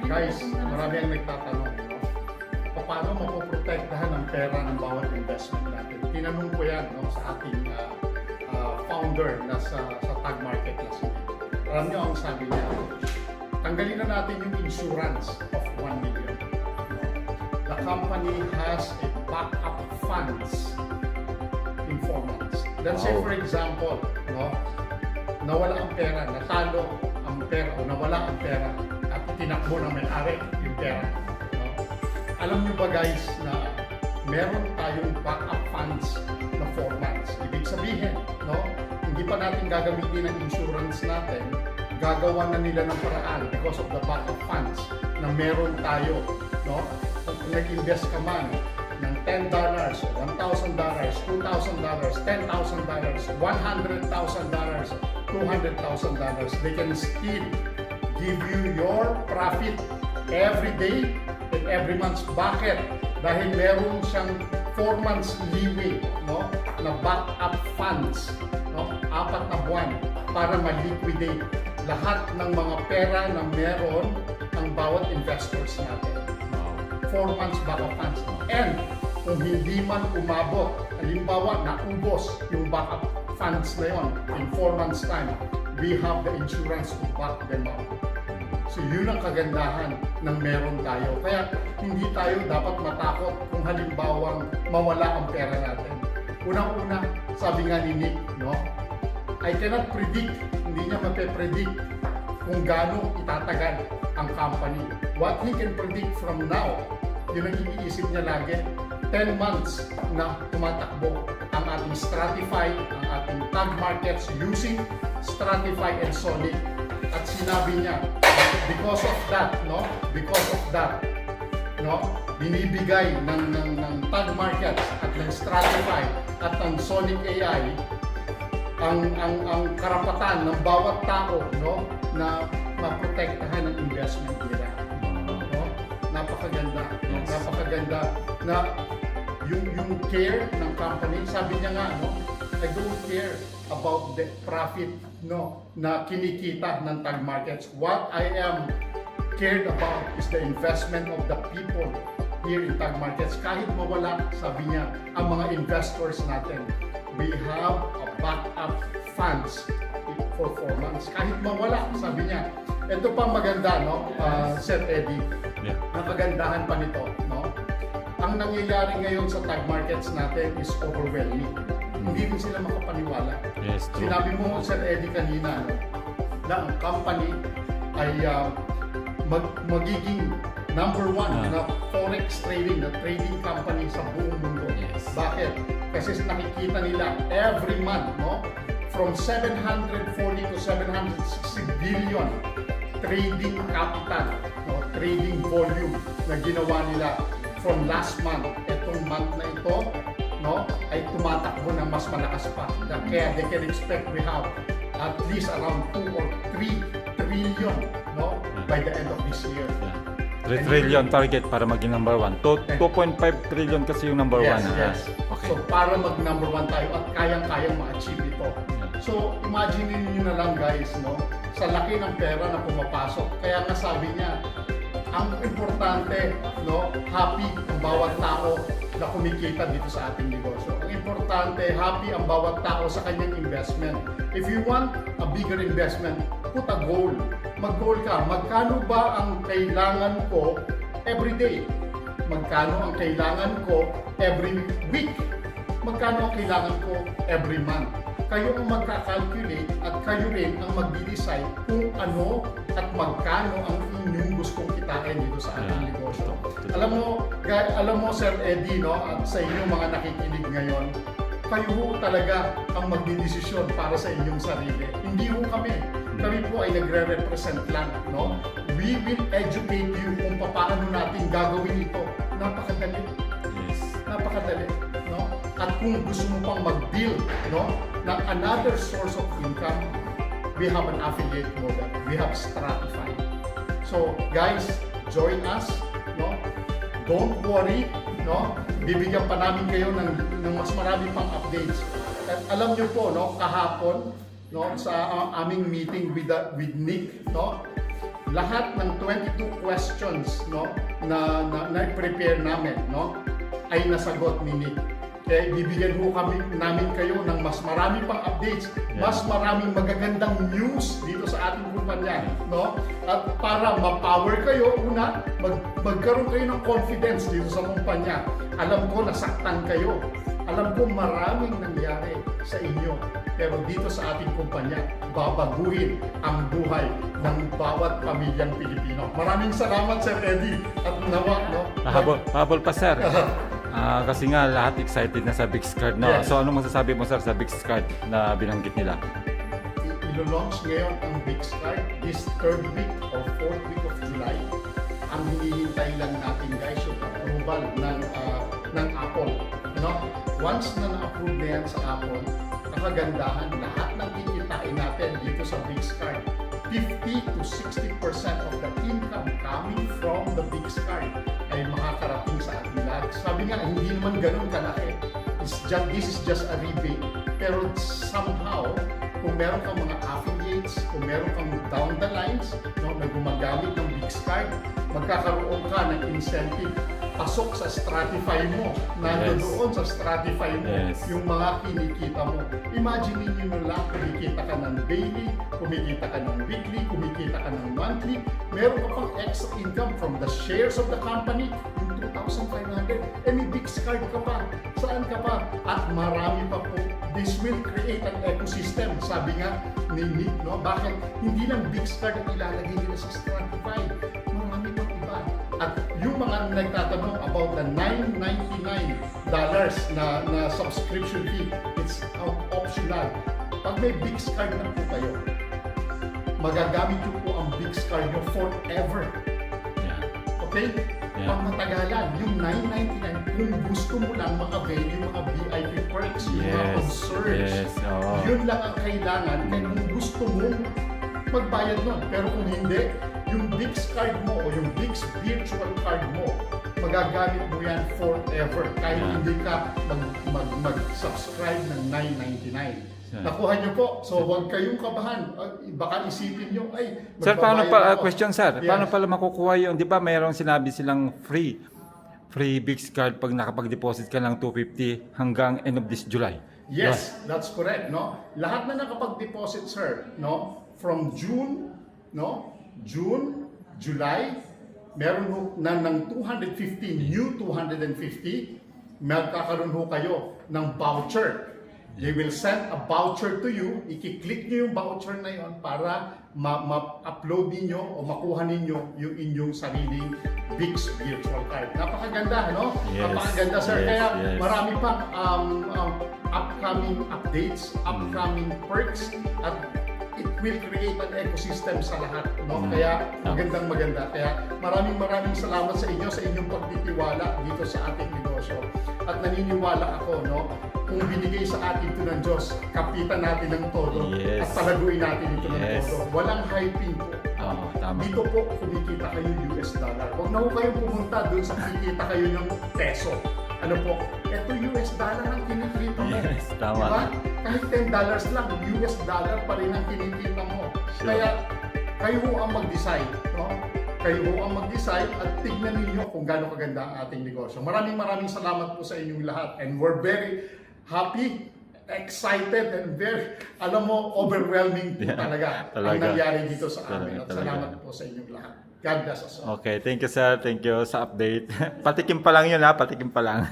Guys, marami ang nagtatanong, no? Paano mapoprotektahan ang pera ng bawat investment natin? Tinanong ko yan, no, sa ating founder na sa tag market na si Nick. Alam nyo ang sabi niya, tanggalin na natin yung insurance of 1 million. The company has a backup funds in 4 months. Let's say for example, no, nawala ang pera, natalo ang pera o nawala ang pera at tinakbo ng may-ari yung pera. No? Alam niyo ba guys na meron tayong backup funds na 4 months. Ibig sabihin, no, hindi pa natin gagamitin ang insurance natin, gagawa na nila ng paraan because of the backup funds na meron tayo. No? Kung nag-invest ka man ng $10, $1,000, $2,000, $10,000, $100,000, $200,000, they can still give you your profit every day and every month. Bakit? Dahil meron siyang 4 months leeway, no, na backup funds, no, 4 na buwan para ma-liquidate lahat ng mga pera na meron ang bawat investors natin. 4 months backup funds. And kung hindi man umabot, halimbawa naubos yung backup funds na yon in 4 months time, we have the insurance to back them up. So yun ang kagandahan ng meron tayo. Kaya hindi tayo dapat matakot kung halimbawang mawala ang pera natin. Unang-una, sabi nga ni Nick, no, I cannot predict, hindi niya mape-predict kung gaano itatagal ang company. What he can predict from now, yun ang iniisip niya lagi, 10 months na tumatakbo ang ating Stratify, ang ating tag markets using Stratify and Sonic. At sinabi niya, because of that, binibigay ng tag markets at ng Stratify at ng Sonic AI ang karapatan ng bawat tao, no, na maprotektahan ang investment nila. No? Napakaganda. Yes. Napakaganda na yung care ng company, sabi niya nga, no, I don't care about the profit, no, na kinikita ng tag markets. What I am cared about is the investment of the people here in tag markets. Kahit mawala, sabi niya, ang mga investors natin, we have a backup funds for 4 months. Kahit mawala, sabi niya. Ito pa maganda, no, Sir Eddie. Yeah. Ang kagandahan pa nito, no? Ang nangyayari ngayon sa tag markets natin is overwhelming. Hindi rin sila makapaniwala. Yes, true. Sinabi mo, Sir Eddie, kanina, no, na ang company ay magiging number 1 na forex trading, na trading company sa buong mundo. Yes. Bakit? Kasi nakikita nila every month, no, from 740 to 760 billion trading capital, no, trading volume na ginawa nila from last month. Itong month na ito, no, ay tumatakbo ng mas malakas pa. Kaya they can expect we have at least around 2 or 3 trillion, no, by the end of this year. 3 trillion target para maging number 1. 2.5 trillion kasi yung number 1. Yes. Okay. So para mag number 1 tayo at kayang-kayang ma-achieve ito. So imagine niyo na lang guys, no, sa laki ng pera na pumapasok. Kaya nga sabi niya, ang importante, no, happy ang bawat tao na kumikita dito sa ating negosyo. Ang importante, happy ang bawat tao sa kanyang investment. If you want a bigger investment, put a goal. Mag-goal ka. Magkano ba ang kailangan ko every day? Magkano ang kailangan ko every week? Magkano ang kailangan ko every month? Kayo ang magka-calculate at kayo rin ang magdi-decide kung ano at magkano ang inyong gustong kitain dito sa ating negosyo. Alam mo Sir Eddie, no, at sa inyong mga nakikinig ngayon, kayo ho talaga ang magdidesisyon para sa inyong sarili. Hindi ho kami. Kami po ay nagre-represent lang, no? We will educate you kung paano natin gagawin ito. Napakadali. Yes. Napakadali, no? At kung gusto mo pang mag-build, no, ng another source of income, we have an affiliate model. We have Stratify. So, guys, join us, no? Don't worry, no? Bibigyan pa namin kayo ng mas marami pang updates. At alam niyo po, no, kahapon, no, sa aming meeting with Nick, no, lahat ng 22 questions, no, na prepare namin, no, ay nasagot ni Nick. Kaya bibigyan ho namin kayo ng mas marami pang updates, mas maraming magagandang news dito sa ating kumpanya, no? At para ma-power kayo, una, magkaroon kayo ng confidence dito sa kumpanya. Alam ko nasaktan kayo. Alam ko maraming nangyari sa inyo. Pero dito sa ating kumpanya, babaguhin ang buhay ng bawat pamilyang Pilipino. Maraming salamat, Sir Eddie. At nawa, no? Habol pa, sir. Kasi nga lahat excited na sa BixCard na. Yes. So ano masasabi mo, sir, sa BixCard na binanggit nila? Ilo-launch ngayon ang BixCard this 3rd week or 4th week of July. Ang hinihintay lang natin, guys, yung approval ng Apple. No? Once na na-approve na yan sa Apple, nakagandahan lahat ng kikitain natin dito sa BixCard. 50 to 60% of the income coming from the BixCard ay makakarating sa ating lahat. Sabi nga, hindi naman ganun kalaki. This is just a rebate. Pero somehow, kung meron kang mga affiliates, kung meron kang down the lines, no, na gumagamit ng BixCard, magkakaroon ka ng incentive. Pasok sa Stratify mo, nandoon sa Stratify mo, yung mga kinikita mo. Imagine niyo lang, kumikita ka ng daily, kumikita ka ng weekly, kumikita ka ng monthly, meron ka pang extra income from the shares of the company, yung 2,500, and may BixCard ka pa. Saan ka pa? At marami pa po. This will create an ecosystem. Sabi nga ni Nick, no? Bakit hindi lang BixCard ang ilalagay nila sa Stratify? Marami pang iba. At yung mga nagtatanong about the $9.99 na subscription fee, it's optional. Pag may BixCard na po kayo, magagamit nyo po ang BixCard nyo forever. Okay? Pang matagalan, yung $9.99, kung gusto mo lang maka-avail yung mga VIP perks, yung mga concerts, yun lang ang kailangan. Kaya kung gusto mo, magbayad nun. Pero kung hindi, yung BixCard mo o yung Bix virtual card mo, magagamit mo yan forever kahit hindi ka mag-subscribe ng $9.99. Nakuha niyo po. So huwag kayong kabahan. Baka isipin niyo, ay, sir, paano pa, ako. question, sir, Yes. paano pala makukuha yung, di ba mayroong sinabi silang free BixCard pag nakapag-deposit ka ng $250 hanggang end of this July? Yes, that's correct, no? Lahat na nakapag-deposit, sir, no? From June, no? June, July, meron ho na ng 250, new 250, magkakaroon ho kayo ng voucher. They will send a voucher to you, i-click nyo yung voucher na yon para ma-upload ninyo o makuha ninyo yung inyong sariling Bix virtual card. Napakaganda, no? Napakaganda, sir. Kaya marami pang upcoming updates, upcoming perks, at it will create an ecosystem sa lahat, no? Kaya maganda. Kaya maraming salamat sa inyo sa inyong pagtitiwala dito sa ating negosyo. At naniniwala ako, no? Kung binigay sa atin ito ng Diyos, kapitan natin ng todo at palaguin natin ito ng todo. Walang hyping po. Dito po kumikita kayo US dollar. Huwag na po kayong pumunta doon sa kikita kayo ng peso. Ano po? Ito US dollar ang kinikita mo. Diba? Kahit $10 lang, US dollar pa rin ang kinikita mo. Kaya kayo ho ang mag-decide, no? Kayo ho ang mag-decide at tignan ninyo kung gaano kaganda ang ating negosyo. Maraming salamat po sa inyong lahat, and we're very happy, excited, and very, alam mo, overwhelming po talaga ang nangyari dito sa amin. At salamat po sa inyong lahat. God bless us all. Okay, thank you, sir. Thank you sa update. Patikim pa lang yun, ha? Patikim pa lang.